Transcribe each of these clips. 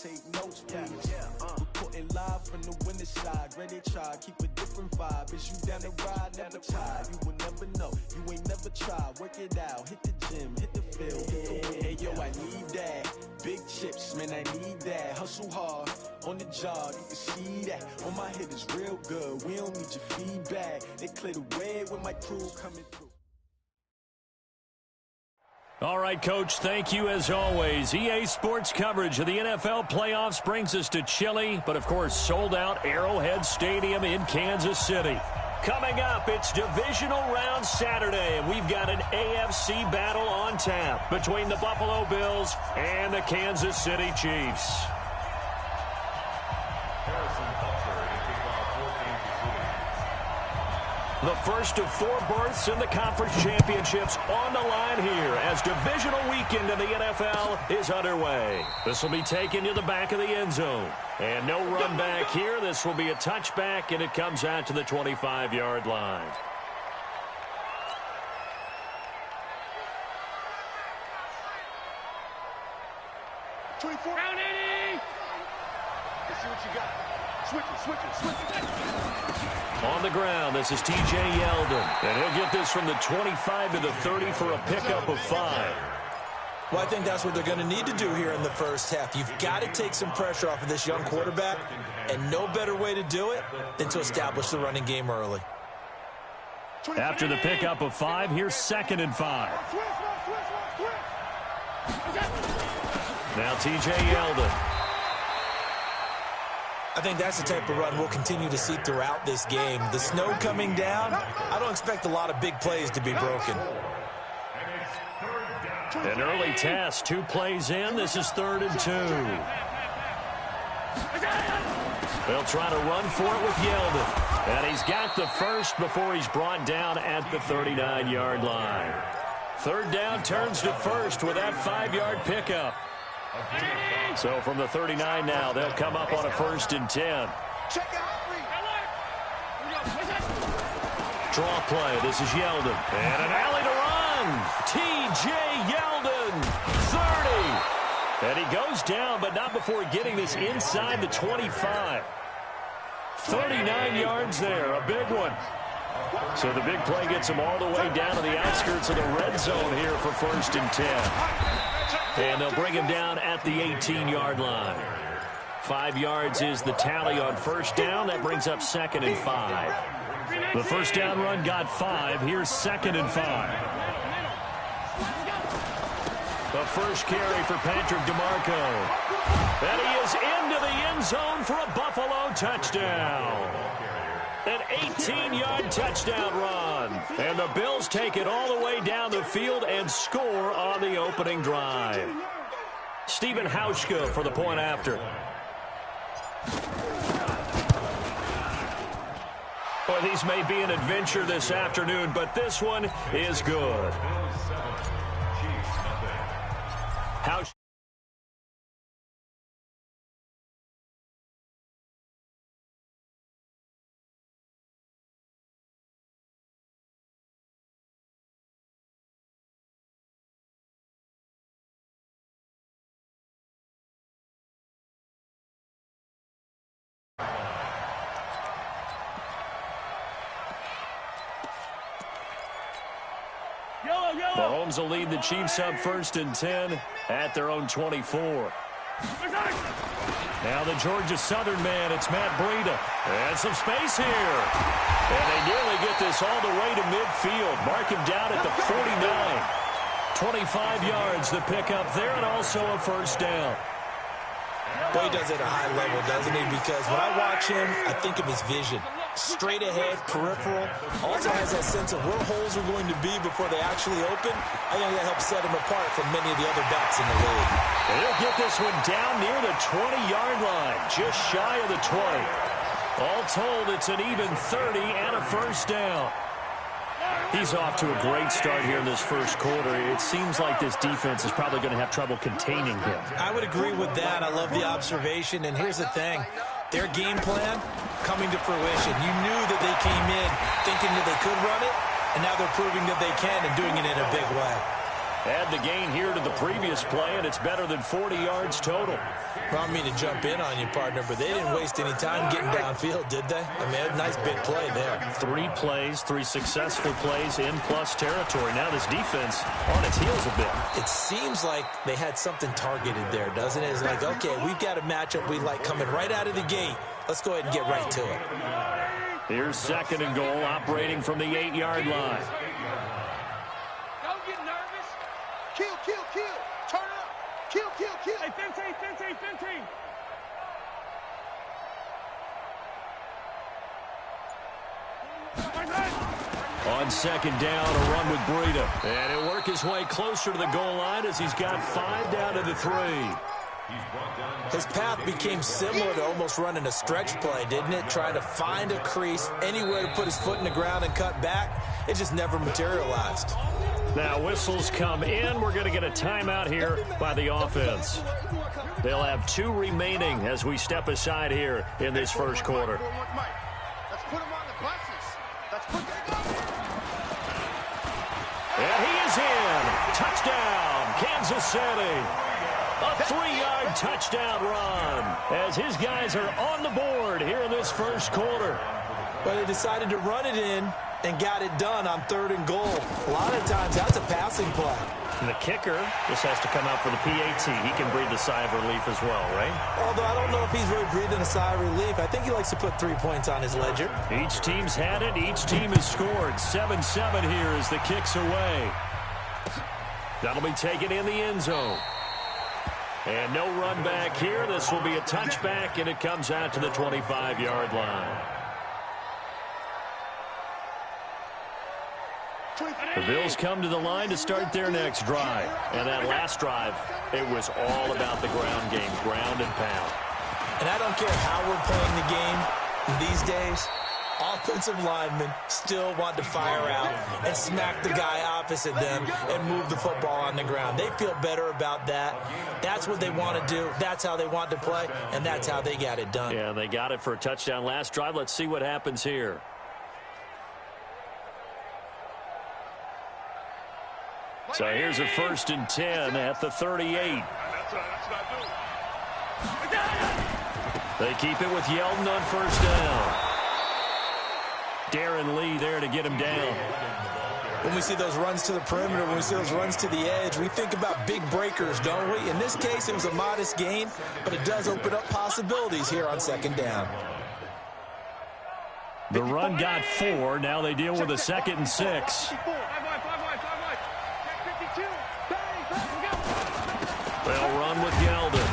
Take notes, please. Reporting live from the winning side. Ready to try, keep a different vibe. Is you down the ride, never tired. You will never know, you ain't never tried. Work it out, hit the gym, hit the field, hit the win. Hey yo, I need that. Big chips, man, I need that. Hustle hard, on the job, you can see that. On my hit is real good, we don't need your feedback. They clear the way with my crew coming through. All right, Coach, thank you as always. EA Sports coverage of the NFL playoffs brings us to chilly, but of course sold-out Arrowhead Stadium in Kansas City. Coming up, it's Divisional Round Saturday, and we've got an AFC battle on tap between the Buffalo Bills and the Kansas City Chiefs. The first of 4 berths in the conference championships on the line here as divisional weekend in the NFL is underway. This will be taken to the back of the end zone. And no run back here. This will be a touchback, and it comes out to the 25-yard line. Round 80! Let's see what you got. Switch it. On the ground, this is T.J. Yeldon. And he'll get this from the 25 to the 30 for a pickup of 5. Well, I think that's what they're going to need to do here in the first half. You've got to take some pressure off of this young quarterback, and no better way to do it than to establish the running game early. After the pickup of 5, here's 2nd and 5. Now T.J. Yeldon. I think that's the type of run we'll continue to see throughout this game. The snow coming down, I don't expect a lot of big plays to be broken. An early test, 2 plays in. This is 3rd and 2. They'll try to run for it with Yeldon. And he's got the first before he's brought down at the 39-yard line. 3rd down turns to 1st with that 5-yard pickup. So from the 39 now, they'll come up on a 1st and 10. Draw play. This is Yeldon. And an alley to run. T.J. Yeldon, 30. And he goes down, but not before getting this inside the 25. 39 yards there, a big one. So the big play gets him all the way down to the outskirts of the red zone here for 1st and 10. And they'll bring him down at the 18-yard line. 5 yards is the tally on 1st down. That brings up 2nd and 5. The 1st down run got 5. Here's 2nd and 5. The first carry for Patrick DeMarco. And he is into the end zone for a Buffalo touchdown. An 18-yard touchdown run. And the Bills take it all the way down the field and score on the opening drive. Stephen Hauschka for the point after. Well, these may be an adventure this afternoon, but this one is good. Hauschka. Mahomes will lead the Chiefs up 1st and 10 at their own 24. Now the Georgia Southern man, it's Matt Breida. And some space here. And they nearly get this all the way to midfield. Mark him down at the 49. 25 yards the pickup there, and also a 1st down. Boy, he does it at a high level, doesn't he? Because when I watch him, I think of his vision. Straight ahead, peripheral. Also has that sense of where holes are going to be before they actually open. I think that helps set him apart from many of the other backs in the league. And he'll get this one down near the 20-yard line, just shy of the 20. All told, it's an even 30 and a 1st down. He's off to a great start here in this first quarter. It seems like this defense is probably going to have trouble containing him. I would agree with that. I love the observation. And here's the thing. Their game plan coming to fruition. You knew that they came in thinking that they could run it, and now they're proving that they can and doing it in a big way. Add the gain here to the previous play, and it's better than 40 yards total. I don't mean to jump in on you, partner, but they didn't waste any time getting downfield, did they? I mean, a nice big play there. 3 plays, 3 successful plays in plus territory. Now this defense on its heels a bit. It seems like they had something targeted there, doesn't it? It's like, okay, we've got a matchup we like coming right out of the gate. Let's go ahead and get right to it. Here's 2nd and goal, operating from the 8-yard line. Don't get nervous. Kill, kill, kill. Turn it up. Kill, kill, kill. Hey, 15. On 2nd down, a run with Breida. And he'll work his way closer to the goal line as he's got 5 down to the 3. His path became similar to almost running a stretch play, didn't it? Trying to find a crease, anywhere to put his foot in the ground and cut back. It just never materialized. Now whistles come in. We're going to get a timeout here by the offense. They'll have 2 remaining as we step aside here in this first quarter. Let's put him on the buses. Let's put them. And he is in. Touchdown, Kansas City. A 3-yard touchdown run as his guys are on the board here in this first quarter. But they decided to run it in and got it done on 3rd and goal. A lot of times that's a passing play. And the kicker just has to come out for the PAT. He can breathe a sigh of relief as well, right? Although I don't know if he's really breathing a sigh of relief. I think he likes to put 3 points on his ledger. Each team's had it. Each team has scored. 7-7 here as the kick's away. That'll be taken in the end zone. And no run back here. This will be a touchback, and it comes out to the 25-yard line. The Bills come to the line to start their next drive. And that last drive, it was all about the ground game, ground and pound. And I don't care how we're playing the game these days, offensive linemen still want to fire out and smack the guy opposite them and move the football on the ground. They feel better about that. That's what they want to do. That's how they want to play, and that's how they got it done. Yeah, they got it for a touchdown last drive. Let's see what happens here. So here's a 1st and 10 at the 38. They keep it with Yeldon on 1st down. Darren Lee there to get him down. When we see those runs to the perimeter, when we see those runs to the edge, we think about big breakers, don't we? In this case, it was a modest gain, but it does open up possibilities here on 2nd down. The run got 4. Now they deal with a 2nd and 6. They'll run with Yeldon.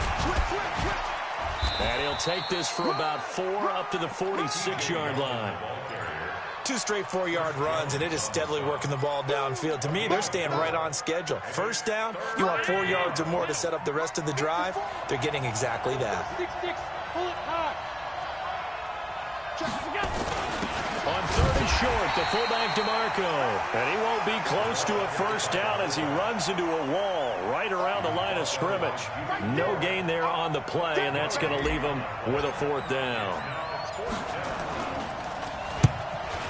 And he'll take this for about 4 up to the 46-yard line. 2 straight 4-yard runs, and it is steadily working the ball downfield. To me, they're staying right on schedule. 1st down, you want 4 yards or more to set up the rest of the drive. They're getting exactly that. On 3rd and short, the fullback DeMarco. And he won't be close to a 1st down as he runs into a wall right around the line of scrimmage. No gain there on the play, and that's going to leave him with a 4th down.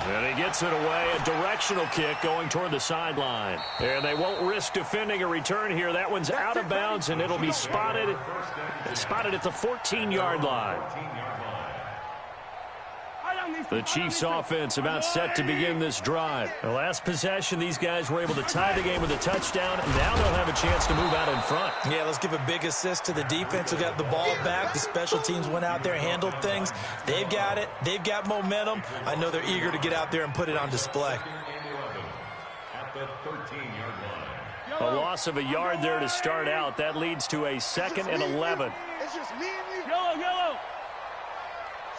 And he gets it away, a directional kick going toward the sideline. And they won't risk defending a return here. That one's out of bounds, and it'll be spotted at the 14-yard line. The Chiefs offense about set to begin this drive. The last possession, these guys were able to tie the game with a touchdown, and now they'll have a chance to move out in front. Yeah, let's give a big assist to the defense who got the ball back. The special teams went out there, handled things. They've got it. They've got momentum. I know they're eager to get out there and put it on display. A loss of a yard there to start out. That leads to a 2nd and 11. It's just me and you. Yellow.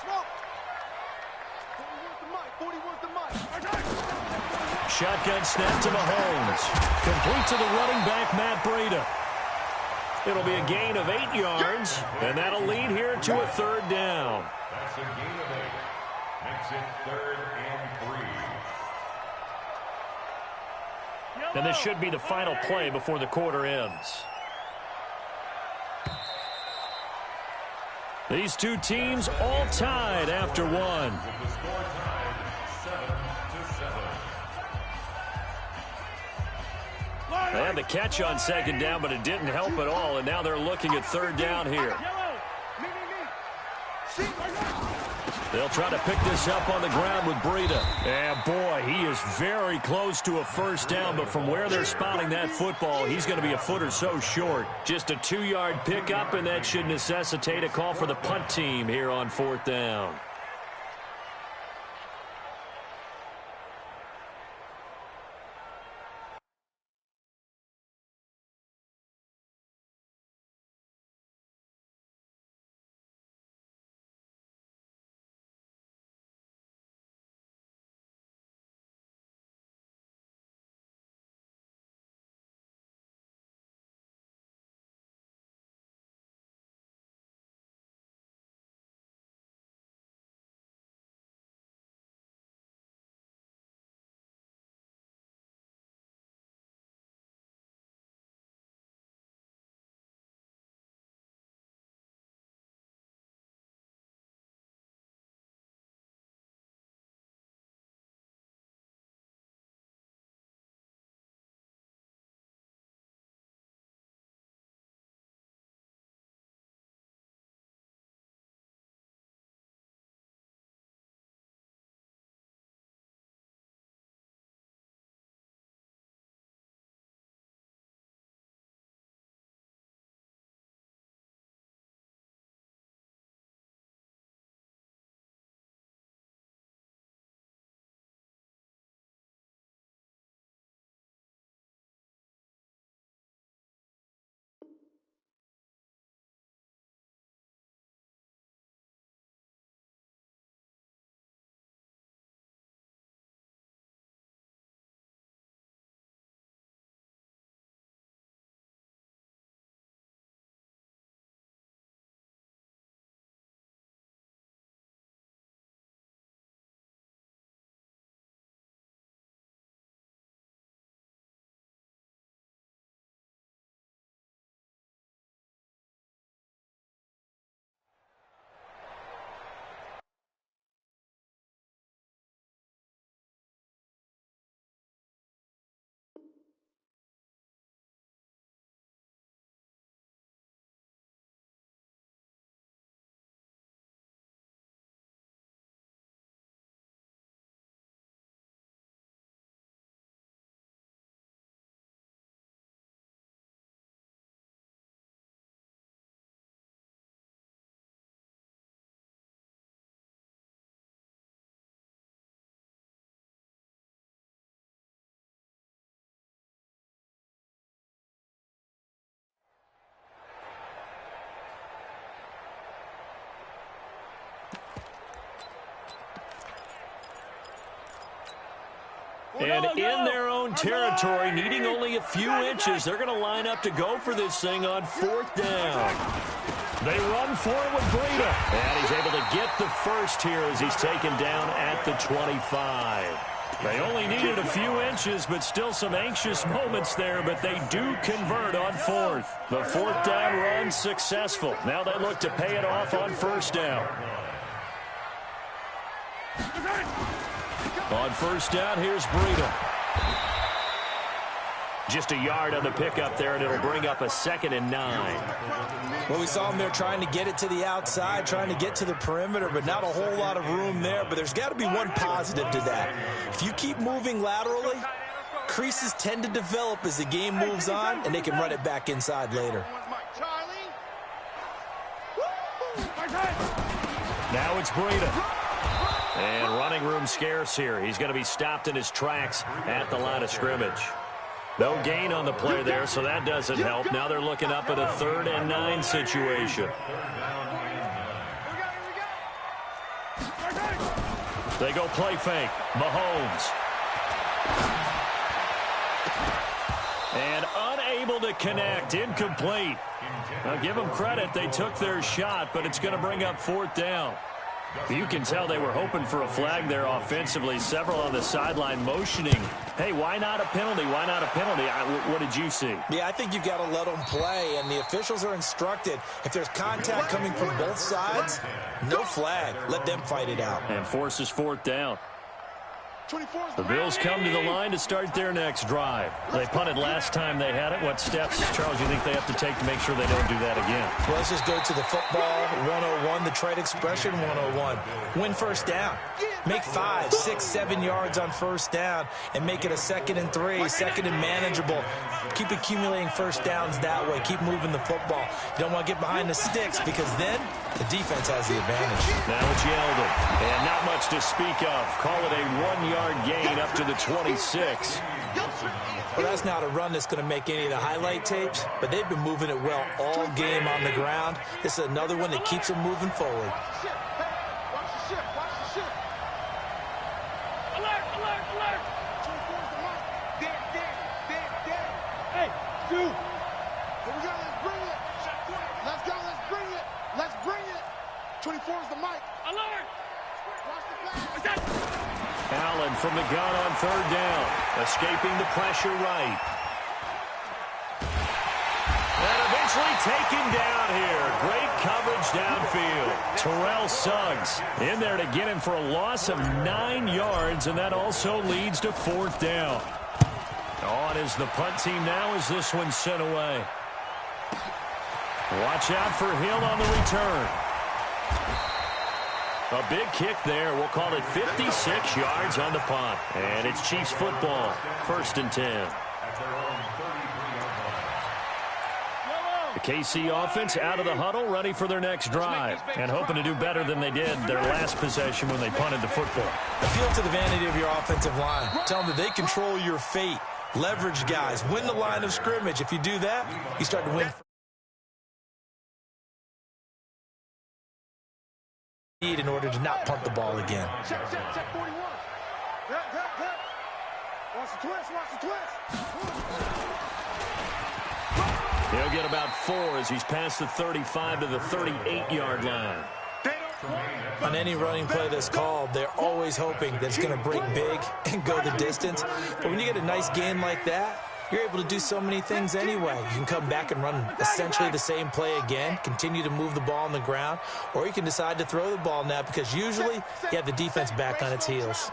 Smoke. 41's the mic. Shotgun snap to Mahomes. Complete to the running back, Matt Breida. It'll be a gain of 8 yards, and that'll lead here to a 3rd down. That's a gain of 8. Makes it 3rd and 3. And this should be the final play before the quarter ends. These two teams all tied after one. The score tied 7-7. They had the catch on second down, but it didn't help at all, and now they're looking at third down here. They'll try to pick this up on the ground with Breida. And, boy, he is very close to a first down, but from where they're spotting that football, he's going to be a foot or so short. Just a 2-yard pickup, and that should necessitate a call for the punt team here on fourth down. And in their own territory, needing only a few inches, they're going to line up to go for this thing on fourth down. They run for it with Breida. And he's able to get the first here as he's taken down at the 25. They only needed a few inches, but still some anxious moments there, but they do convert on fourth. The fourth down run successful. Now they look to pay it off on first down. On first down, here's Breida. Just a yard on the pickup there, and it'll bring up a 2nd and 9. Well, we saw him there trying to get it to the outside, trying to get to the perimeter, but not a whole lot of room there. But there's got to be one positive to that. If you keep moving laterally, creases tend to develop as the game moves on, and they can run it back inside later. Now it's Breida. And running room scarce here. He's going to be stopped in his tracks at the line of scrimmage. No gain on the play there, so that doesn't help. Now they're looking up at a 3rd and 9 situation. They go play fake. Mahomes. And unable to connect. Incomplete. Now give them credit. They took their shot, but it's going to bring up 4th down. You can tell they were hoping for a flag there offensively. Several on the sideline motioning. Hey, why not a penalty? Why not a penalty? What did you see? Yeah, I think you've got to let them play, and the officials are instructed. If there's contact coming from both sides, no flag. Let them fight it out. And forces 4th down. 24's The Bills come to the line to start their next drive. They punted last time they had it. What steps, Charles, you think they have to take to make sure they don't do that again? Well, let's just go to the football 101, the trade expression 101. Win first down. Make 5, 6, 7 yards on first down and make it a 2nd and 3, 2nd and manageable. Keep accumulating first downs that way. Keep moving the football. You don't want to get behind the sticks because then the defense has the advantage. Now it's Yeldon. And not much to speak of. Call it a 1-yard gain up to the 26. Well, that's not a run that's going to make any of the highlight tapes, but they've been moving it well all game on the ground. This is another one that keeps them moving forward. Watch the ship. Watch the ship. Alert, alert, alert. 24's the mark. Dead. Hey, dude. Here we go. Let's bring it. Let's go. Let's bring it. Let's bring it. 24's the mic. Alert. Watch the flag. Allen from the gun on 3rd down. Escaping the pressure right. And eventually taken down here. Great coverage downfield. Terrell Suggs in there to get him for a loss of 9 yards, and that also leads to 4th down. On is the punt team now as this one's sent away. Watch out for Hill on the return. A big kick there. We'll call it 56 yards on the punt. And it's Chiefs football. 1st and 10. The KC offense out of the huddle, ready for their next drive. And hoping to do better than they did their last possession when they punted the football. Appeal to the vanity of your offensive line. Tell them that they control your fate. Leverage guys. Win the line of scrimmage. If you do that, you start to win. In order to not punt the ball again. Check 41. Watch the twist. He'll get about 4 as he's past the 35 to the 38-yard line. On any running play that's called, they're always hoping that it's going to break big and go the distance. But when you get a nice game like that, you're able to do so many things anyway. You can come back and run essentially the same play again, continue to move the ball on the ground, or you can decide to throw the ball now because usually you have the defense back on its heels.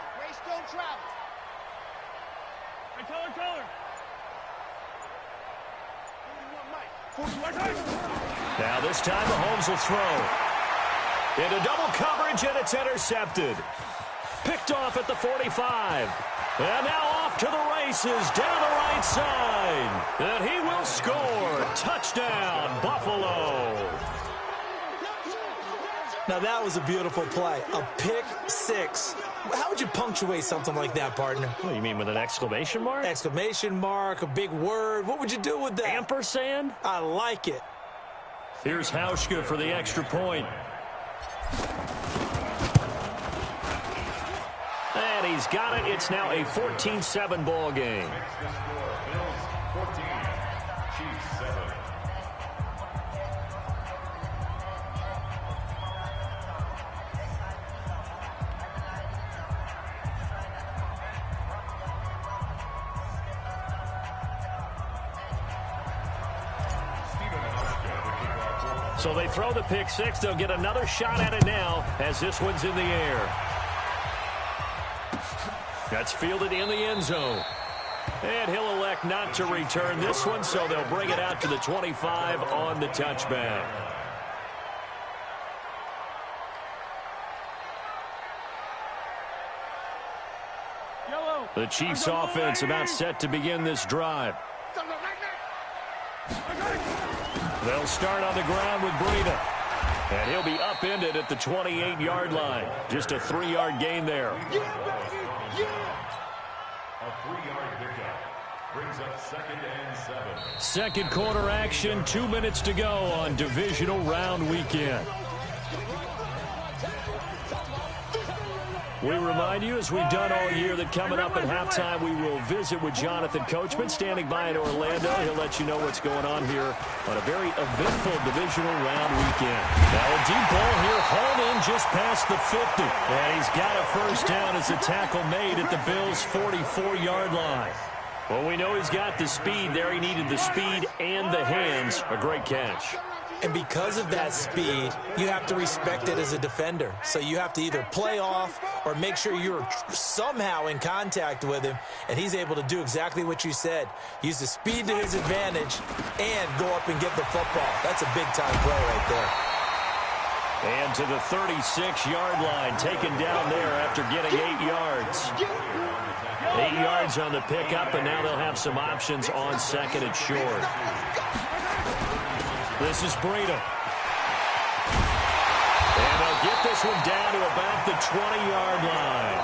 Now this time Mahomes will throw. Into double coverage, and it's intercepted. Picked off at the 45. And now off to the races down the right side. And he will score. Touchdown, Buffalo. Now that was a beautiful play. A pick 6. How would you punctuate something like that, partner? What do you mean, with an exclamation mark? Exclamation mark, a big word. What would you do with that? Ampersand? I like it. Here's Hauschka for the extra point. And he's got it. It's now a 14-7 ball game. So they throw the pick 6. They'll get another shot at it now as this one's in the air. That's fielded in the end zone. And he'll elect not to return this one, so they'll bring it out to the 25 on the touchback. The Chiefs offense about set to begin this drive. They'll start on the ground with Breida. And he'll be upended at the 28-yard line. Just a 3-yard gain there. A 3-yard pickup brings up 2nd and 7. Second quarter action, 2 minutes to go on divisional round weekend. We remind you, as we've done all year, that coming up at halftime, we will visit with Jonathan Coachman, standing by in Orlando. He'll let you know what's going on here on a very eventful divisional round weekend. Now a deep ball here, hauled in just past the 50. And he's got a first down as a tackle made at the Bills' 44-yard line. Well, we know he's got the speed there. He needed the speed and the hands. A great catch. And because of that speed, you have to respect it as a defender. So you have to either play off or make sure you're somehow in contact with him, and he's able to do exactly what you said. Use the speed to his advantage and go up and get the football. That's a big-time play right there. And to the 36-yard line, taken down there after getting 8 yards. 8 yards on the pickup, and now they'll have some options on second and short. This is Breida. And they'll get this one down to about the 20-yard line.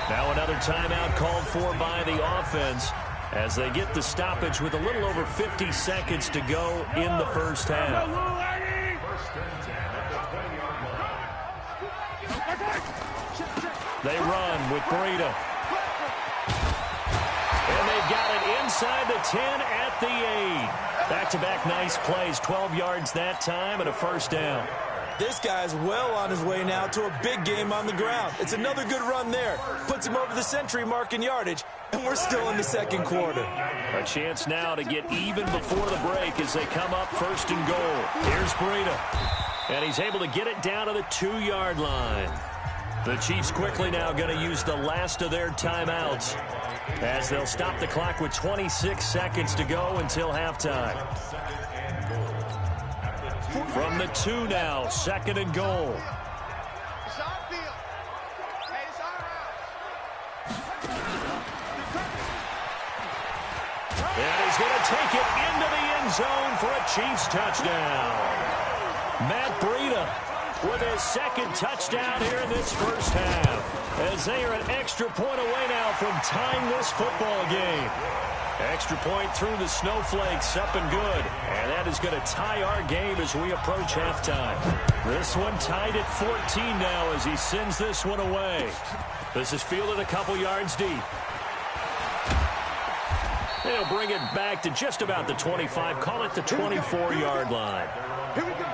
Now another timeout called for by the offense as they get the stoppage with a little over 50 seconds to go in the first half. They run with Breida. And they've got it inside the 10 at the 8. Back-to-back nice plays, 12 yards that time and a first down. This guy's well on his way now to a big game on the ground. It's another good run there. Puts him over the century mark in yardage, and we're still in the second quarter. A chance now to get even before the break as they come up first and goal. Here's Breida. And he's able to get it down to the 2-yard line. The Chiefs quickly now going to use the last of their timeouts as they'll stop the clock with 26 seconds to go until halftime. From the 2 now, second and goal. And he's going to take it into the end zone for a Chiefs touchdown. Matt Breida with his second touchdown here in this first half, as they are an extra point away now from tying this football game. Extra point through the snowflakes, up and good. And that is going to tie our game as we approach halftime. This one tied at 14 now as he sends this one away. This is fielded a couple yards deep. They'll bring it back to just about the 25, call it the 24-yard line. Here we go.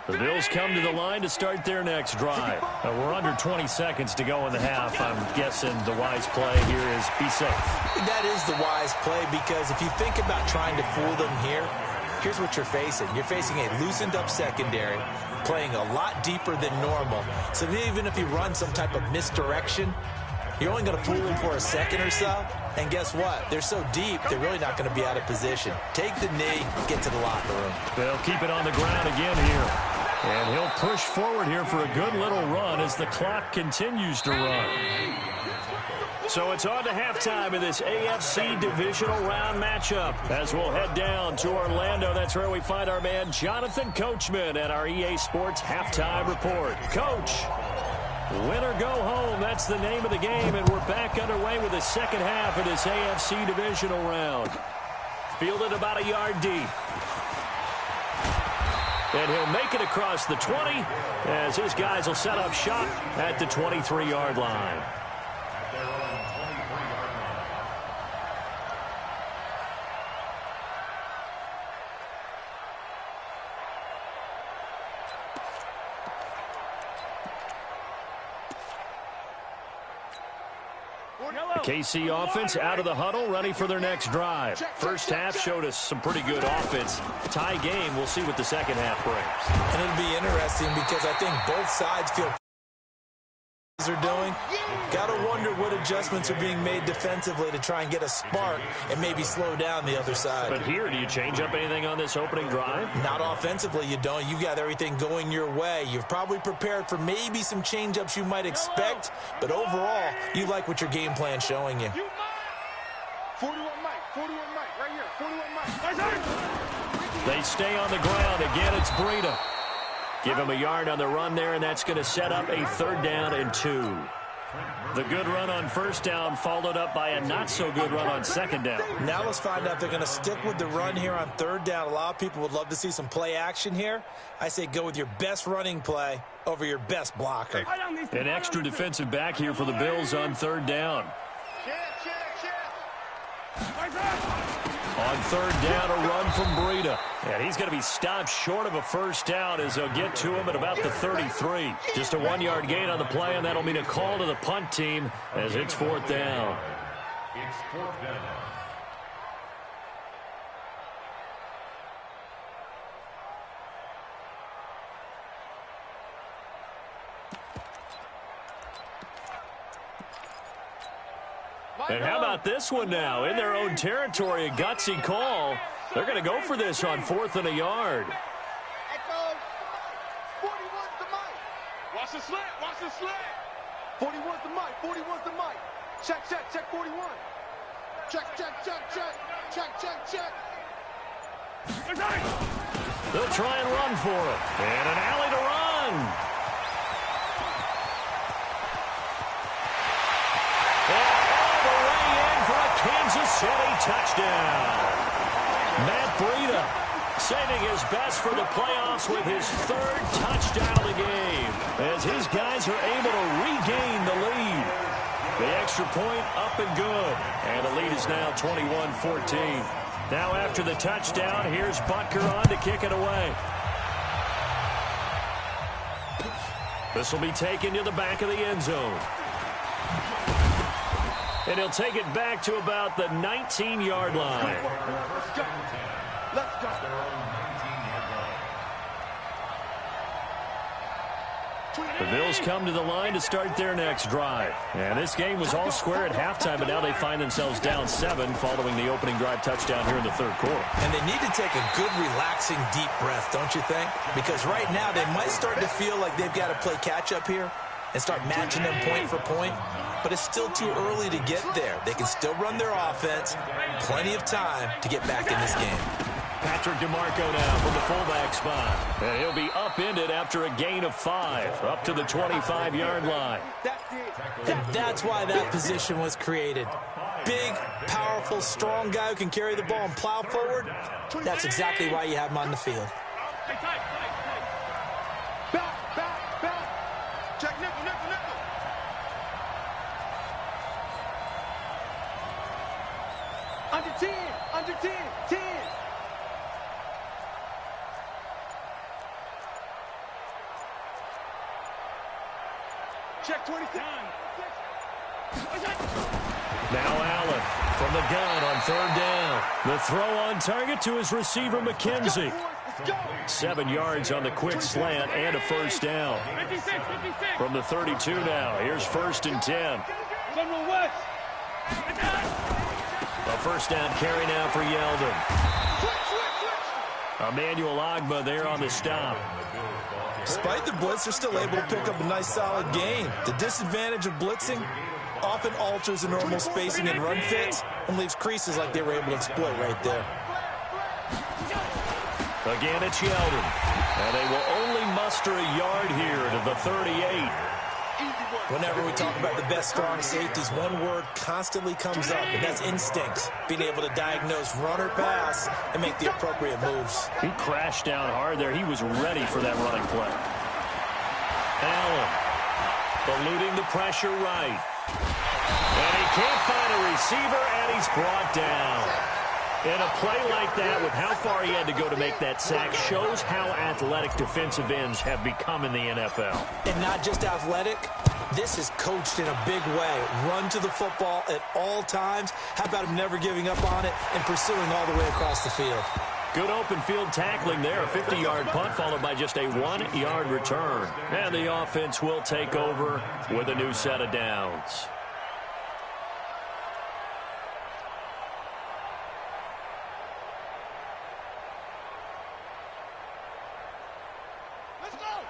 The Bills come to the line to start their next drive. We're under 20 seconds to go in the half. I'm guessing the wise play here is be safe. That is the wise play, because if you think about trying to fool them here, here's what you're facing. You're facing a loosened up secondary, playing a lot deeper than normal. So even if you run some type of misdirection, you're only going to fool them for a second or so. And guess what? They're so deep, they're really not going to be out of position. Take the knee, get to the locker room. They'll keep it on the ground again here. And he'll push forward here for a good little run as the clock continues to run. So it's on to halftime in this AFC divisional round matchup as we'll head down to Orlando. That's where we find our man Jonathan Coachman at our EA Sports Halftime Report. Coach, win or go home, that's the name of the game, and we're back underway with the second half of this AFC divisional round. Fielded about a yard deep. And he'll make it across the 20 as his guys will set up shop at the 23-yard line. The KC offense out of the huddle, ready for their next drive. First half showed us some pretty good offense. Tie game, we'll see what the second half brings. And it'll be interesting because I think both sides feel are doing. Got to wonder what adjustments are being made defensively to try and get a spark and maybe slow down the other side. But here, do you change up anything on this opening drive? Not offensively, you don't. You got everything going your way. You've probably prepared for maybe some change-ups you might expect, but overall, you like what your game plan's showing you. 41 Mike, right here, 41 Mike. They stay on the ground. Again, it's Breida. Give him a yard on the run there, and that's going to set up a 3rd down and 2. The good run on first down followed up by a not-so-good run on 2nd down. Now let's find out if they're going to stick with the run here on 3rd down. A lot of people would love to see some play action here. I say go with your best running play over your best blocker. An extra defensive back here for the Bills on 3rd down. On third down, a run from Breida. And he's going to be stopped short of a first down as they'll get to him at about the 33. Just a 1-yard gain on the play, and that'll mean a call to the punt team as it's fourth down. It's fourth down. And how about this one now? In their own territory, a gutsy call. They're going to go for this on 4th and a yard. Echo. 41's the mic. Watch the slant. Watch the slant. 41's the mic. 41's the mic. Check, check, check 41. Check, check, check, check. Check, check, check. They'll try and run for it. And an alley to run. Kansas City touchdown. Matt Breida saving his best for the playoffs with his 3rd touchdown of the game as his guys are able to regain the lead. The extra point up and good. And the lead is now 21-14. Now after the touchdown, here's Butker on to kick it away. This will be taken to the back of the end zone. And he'll take it back to about the 19-yard line. Let's go. Let's go. The Bills come to the line to start their next drive. And this game was all square at halftime, but now they find themselves down 7 following the opening drive touchdown here in the 3rd quarter. And they need to take a good, relaxing, deep breath, don't you think? Because right now they might start to feel like they've got to play catch-up here and start matching them point for point. But it's still too early to get there. They can still run their offense. Plenty of time to get back in this game. Patrick DeMarco now from the fullback spot. And he'll be upended after a gain of 5, up to the 25-yard line. And that's why that position was created. Big, powerful, strong guy who can carry the ball and plow forward. That's exactly why you have him on the field. Back. Check nickel, nickel, nickel. Under 10, 10. Check 26. Now Allen from the gun on 3rd down. The throw on target to his receiver, McKenzie. 7 yards on the quick slant and a first down. 56. From the 32 now, here's 1st and 10. A first down carry now for Yeldon. Emmanuel Ogbah there on the stop. Despite the blitz, they're still able to pick up a nice, solid gain. The disadvantage of blitzing often alters the normal spacing and run fits and leaves creases like they were able to exploit right there. Again, it's Yeldon. And they will only muster a yard here to the 38. Whenever we talk about the best strong safeties, one word constantly comes up, and that's instincts. Being able to diagnose run or pass and make the appropriate moves. He crashed down hard there. He was ready for that running play. Allen eluding the pressure right. And he can't find a receiver, and he's brought down. And a play like that, with how far he had to go to make that sack, shows how athletic defensive ends have become in the NFL. And not just athletic, this is coached in a big way. Run to the football at all times. How about him never giving up on it and pursuing all the way across the field? Good open field tackling there. A 50-yard punt followed by just a 1-yard return. And the offense will take over with a new set of downs.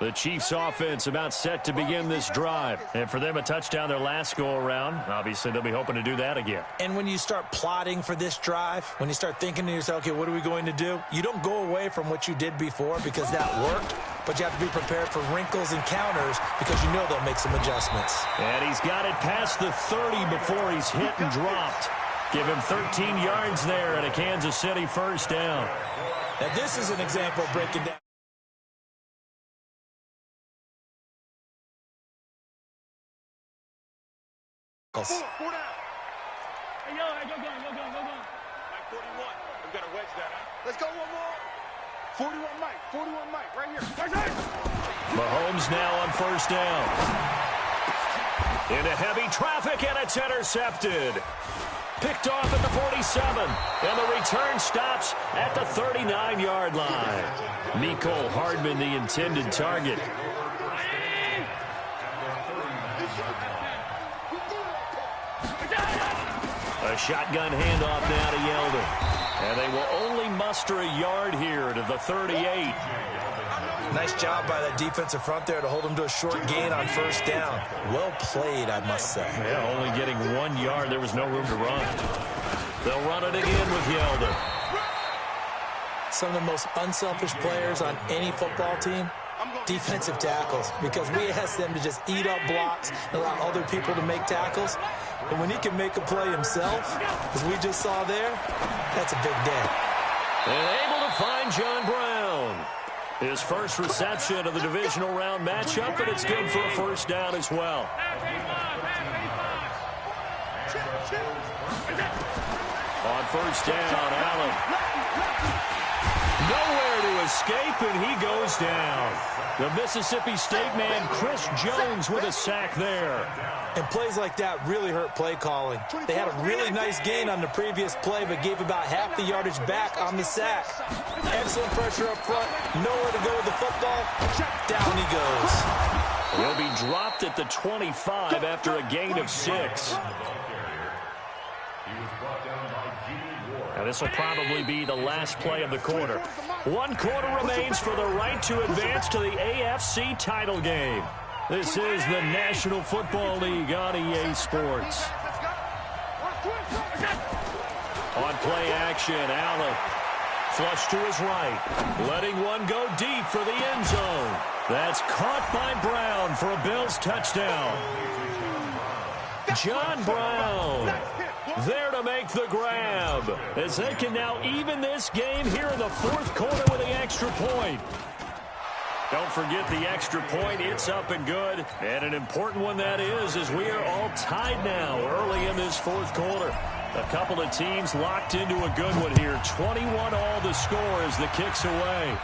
The Chiefs offense about set to begin this drive. And for them, a touchdown their last go-around. Obviously, they'll be hoping to do that again. And when you start plotting for this drive, when you start thinking to yourself, okay, what are we going to do? You don't go away from what you did before because that worked, but you have to be prepared for wrinkles and counters because you know they'll make some adjustments. And he's got it past the 30 before he's hit and dropped. Give him 13 yards there and a Kansas City first down. Now, this is an example of breaking down. Four down. Hey, yo, go. Like 41. got to wedge that, huh? Let's go one more. 41 Mike, right here. Mahomes now on first down. Into heavy traffic, and it's intercepted. Picked off at the 47, and the return stops at the 39-yard line. Mecole Hardman, the intended target. A shotgun handoff now to Yeldon. And they will only muster a yard here to the 38. Nice job by that defensive front there to hold him to a short gain on first down. Well played, I must say. Yeah, only getting 1 yard. There was no room to run. They'll run it again with Yeldon. Some of the most unselfish players on any football team, defensive tackles, because we ask them to just eat up blocks and allow other people to make tackles. And when he can make a play himself, as we just saw there, that's a big day. And able to find John Brown. His first reception of the divisional round matchup, but it's good for a first down as well. On first down, Allen. Nowhere to escape, and he goes down. The Mississippi State man, Chris Jones, with a sack there. And plays like that really hurt play calling. They had a really nice gain on the previous play, but gave about half the yardage back on the sack. Excellent pressure up front. Nowhere to go with the football. Down he goes. He'll be dropped at the 25 after a gain of 6. Now this will probably be the last play of the quarter. 1 quarter remains for the right to advance to the AFC title game. This is the National Football League on EA Sports. On play action, Allen. Flush to his right. Letting one go deep for the end zone. That's caught by Brown for a Bills touchdown. John Brown there to make the grab, as they can now even this game here in the 4th quarter with the extra point. Don't forget the extra point. It's up and good. And an important one that is, as we are all tied now early in this 4th quarter. A couple of teams locked into a good one here. 21 all the score as the kick's away.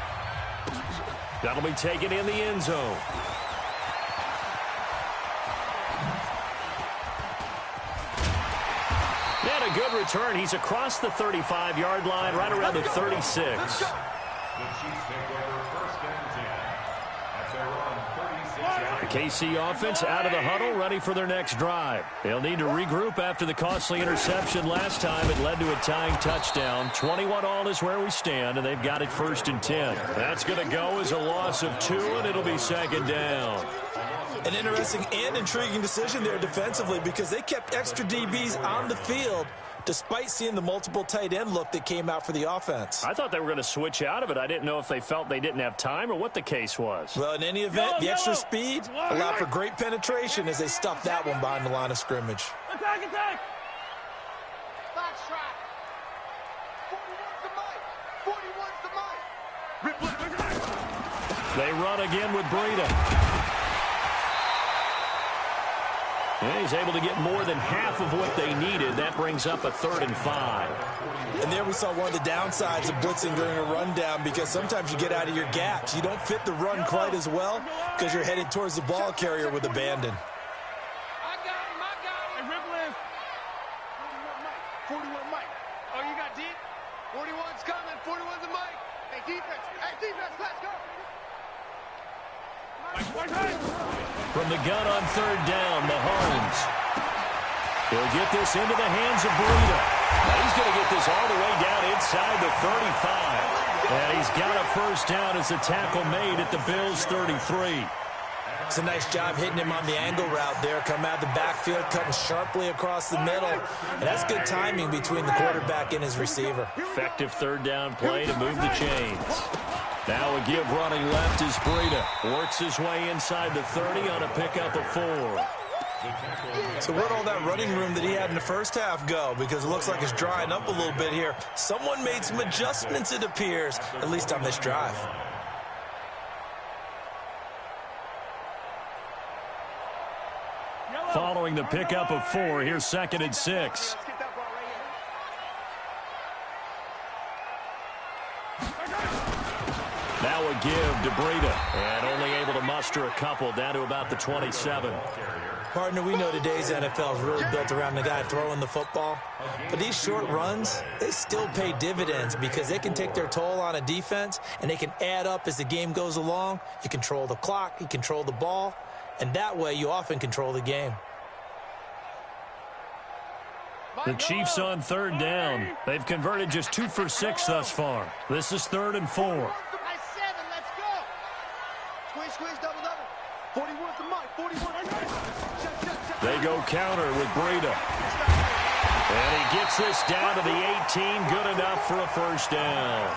That'll be taken in the end zone. And a good return. He's across the 35-yard line, right around the 36. The KC offense out of the huddle, ready for their next drive. They'll need to regroup after the costly interception last time. It led to a tying touchdown. 21 all is where we stand, and they've got it 1st and 10. That's going to go as a loss of 2, and it'll be 2nd down. An interesting and intriguing decision there defensively, because they kept extra DBs on the field despite seeing the multiple tight end look that came out for the offense. I thought they were going to switch out of it. I didn't know if they felt they didn't have time or what the case was. Well, in any event, the extra speed allowed for great penetration as they stuffed that one behind the line of scrimmage. Attack, attack! Box trap. 41's the mic. 41's the mic. They run again with Breida. And he's able to get more than half of what they needed. That brings up a 3rd and 5. And there we saw one of the downsides of blitzing during a rundown, because sometimes you get out of your gaps. You don't fit the run quite as well because you're headed towards the ball carrier with abandon. I got him. Hey, ripple in. 41 Mike. Oh, you got deep? 41's coming. 41's the mic. Hey, defense. Let's go. From the gun on 3rd down, Mahomes. He'll get this into the hands of Breida. Now he's going to get this all the way down inside the 35. And he's got a first down as a tackle made at the Bills' 33. It's a nice job hitting him on the angle route there. Come out of the backfield, cutting sharply across the middle. And that's good timing between the quarterback and his receiver. Effective 3rd down play to move the chains. Now a give running left is Breida. Works his way inside the 30 on a pickup of 4. So where'd all that running room that he had in the first half go? Because it looks like it's drying up a little bit here. Someone made some adjustments, it appears, at least on this drive. Following the pickup of 4, here's 2nd and 6. give to Breida. And only able to muster a couple down to about the 27. Partner, we know today's NFL is really built around the guy throwing the football. But these short runs, they still pay dividends because they can take their toll on a defense, and they can add up as the game goes along. You control the clock, you control the ball, and that way you often control the game. The Chiefs on third down. They've converted just 2 for 6 thus far. This is 3rd and 4. Let's go. Squeeze, double. 41 to Mike, 41. They go counter with Breida. And he gets this down to the 18. Good enough for a first down.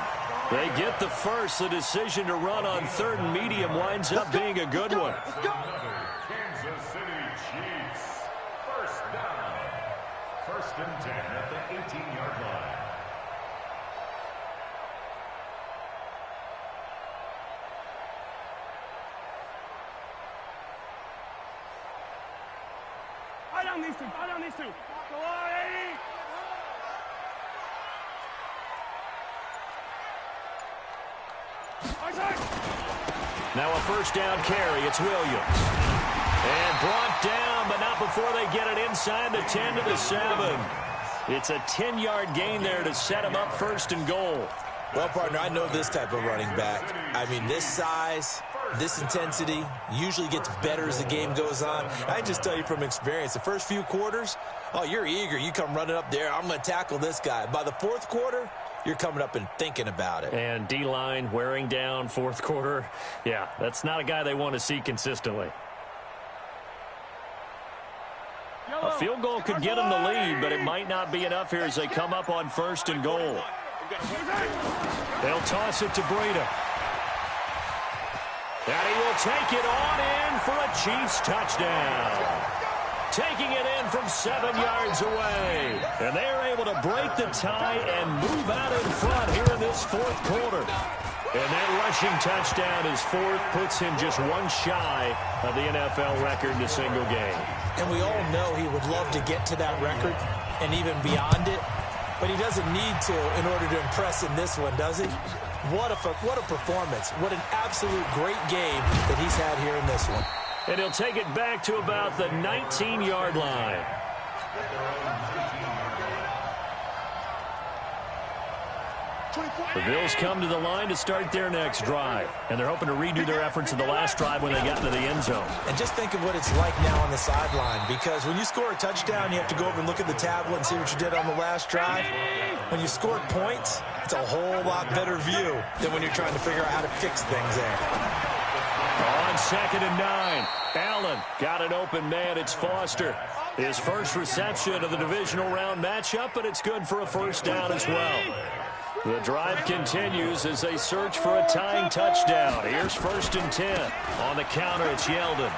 They get the first. The decision to run on 3rd and medium winds up being a good one. Kansas City Chiefs. First down. 1st and 10 at the 18-yard line. Buy down these two. Go on, 80. Now a first down carry. It's Williams. And brought down, but not before they get it inside the 10 to the 7. It's a 10-yard gain there to set him up 1st and goal. Well, partner, I know this type of running back. I mean, this size, this intensity usually gets better as the game goes on. I just tell you from experience, the first few quarters, oh, you're eager. You come running up there. I'm going to tackle this guy. By the 4th quarter, you're coming up and thinking about it. And D-line wearing down 4th quarter. Yeah, that's not a guy they want to see consistently. A field goal could get them the lead, but it might not be enough here as they come up on 1st and goal. They'll toss it to Breida. And he will take it on in for a Chiefs touchdown. Taking it in from 7 yards away. And they are able to break the tie and move out in front here in this 4th quarter. And that rushing touchdown is 4th, puts him just one shy of the NFL record in a single game. And we all know he would love to get to that record and even beyond it. But he doesn't need to in order to impress in this one, does he? What a performance. What an absolute great game that he's had here in this one. And he'll take it back to about the 19-yard line. The Bills come to the line to start their next drive. And they're hoping to redo their efforts in the last drive when they got into the end zone. And just think of what it's like now on the sideline. Because when you score a touchdown, you have to go over and look at the tablet and see what you did on the last drive. When you scored points, it's a whole lot better view than when you're trying to figure out how to fix things there. On 2nd and 9, Allen got an open man. It's Foster. His first reception of the divisional round matchup, but it's good for a first down as well. The drive continues as they search for a tying touchdown. Here's 1st and 10. On the counter, it's Yeldon.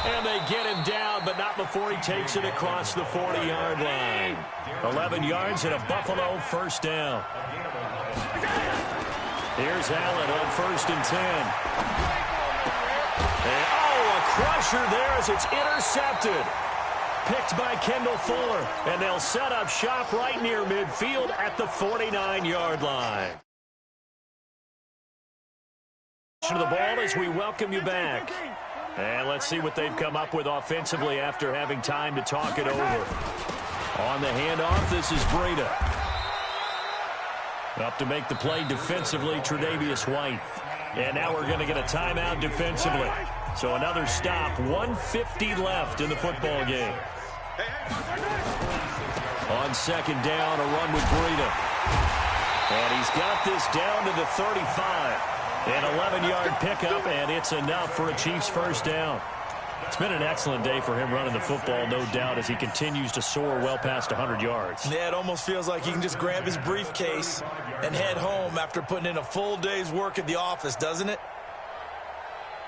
And they get him down, but not before he takes it across the 40-yard line. 11 yards and a Buffalo first down. Here's Allen on 1st and 10. And, a crusher there as it's intercepted. Picked by Kendall Fuller, and they'll set up shop right near midfield at the 49-yard line. To the ball as we welcome you back. And let's see what they've come up with offensively after having time to talk it over. On the handoff, this is Breida. Up to make the play defensively, Tre'Davious White. And now we're going to get a timeout defensively. So another stop, 1:50 left in the football game. On 2nd down, a run with Breida. And he's got this down to the 35. An 11-yard pickup, and it's enough for a Chiefs first down. It's been an excellent day for him running the football, no doubt, as he continues to soar well past 100 yards. Yeah, it almost feels like he can just grab his briefcase and head home after putting in a full day's work at the office, doesn't it?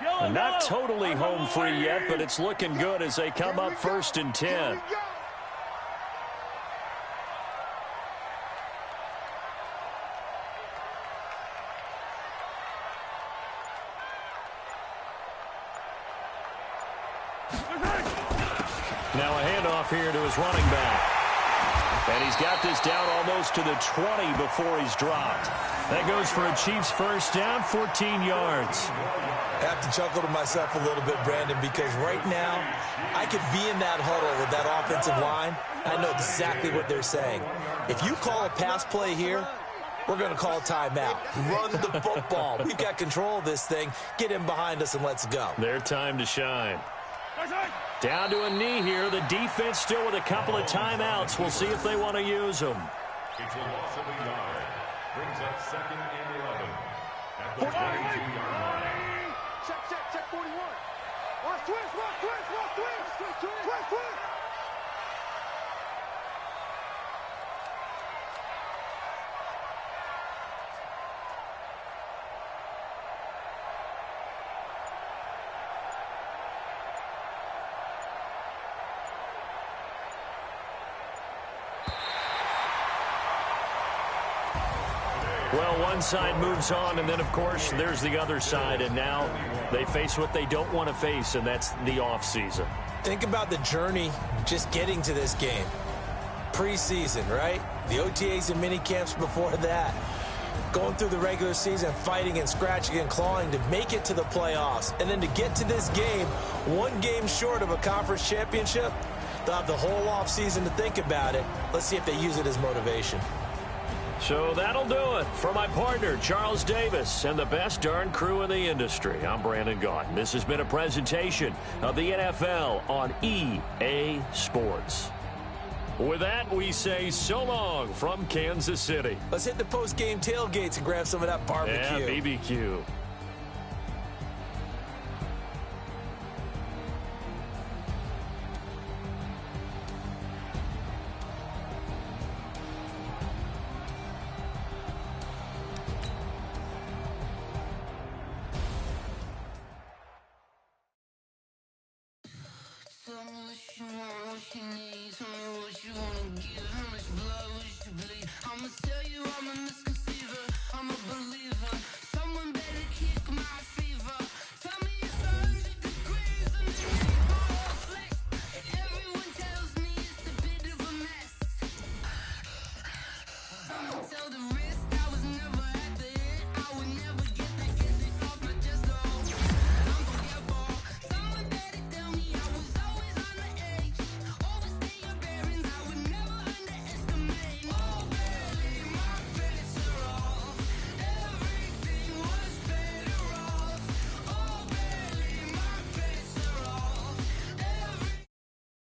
Not totally home free yet, but it's looking good as they come up 1st and 10. Now a handoff here to his running back. And he's got this down almost to the 20 before he's dropped. That goes for a Chiefs first down, 14 yards. I have to chuckle to myself a little bit, Brandon, because right now I could be in that huddle with that offensive line. I know exactly what they're saying. If you call a pass play here, we're going to call a timeout. Run the football. We've got control of this thing. Get him behind us and let's go. Their time to shine. Down to a knee here. The defense still with a couple of timeouts. We'll see if they want to use them. It's a loss of a yard. Brings up 2nd and 11 at the 22-yard line. Check 41. Watch twist. Well, one side moves on, and then, of course, there's the other side, and now they face what they don't want to face, and that's the offseason. Think about the journey just getting to this game. Preseason, right? The OTAs and mini camps before that. Going through the regular season, fighting and scratching and clawing to make it to the playoffs. And then to get to this game, one game short of a conference championship, they'll have the whole offseason to think about it. Let's see if they use it as motivation. So that'll do it. For my partner, Charles Davis, and the best darn crew in the industry, I'm Brandon Gaudin. This has been a presentation of the NFL on EA Sports. With that, we say so long from Kansas City. Let's hit the post-game tailgates and grab some of that barbecue. Yeah, BBQ. I'ma tell you I'm a misconceiver, I'm a believer. Someone better kick my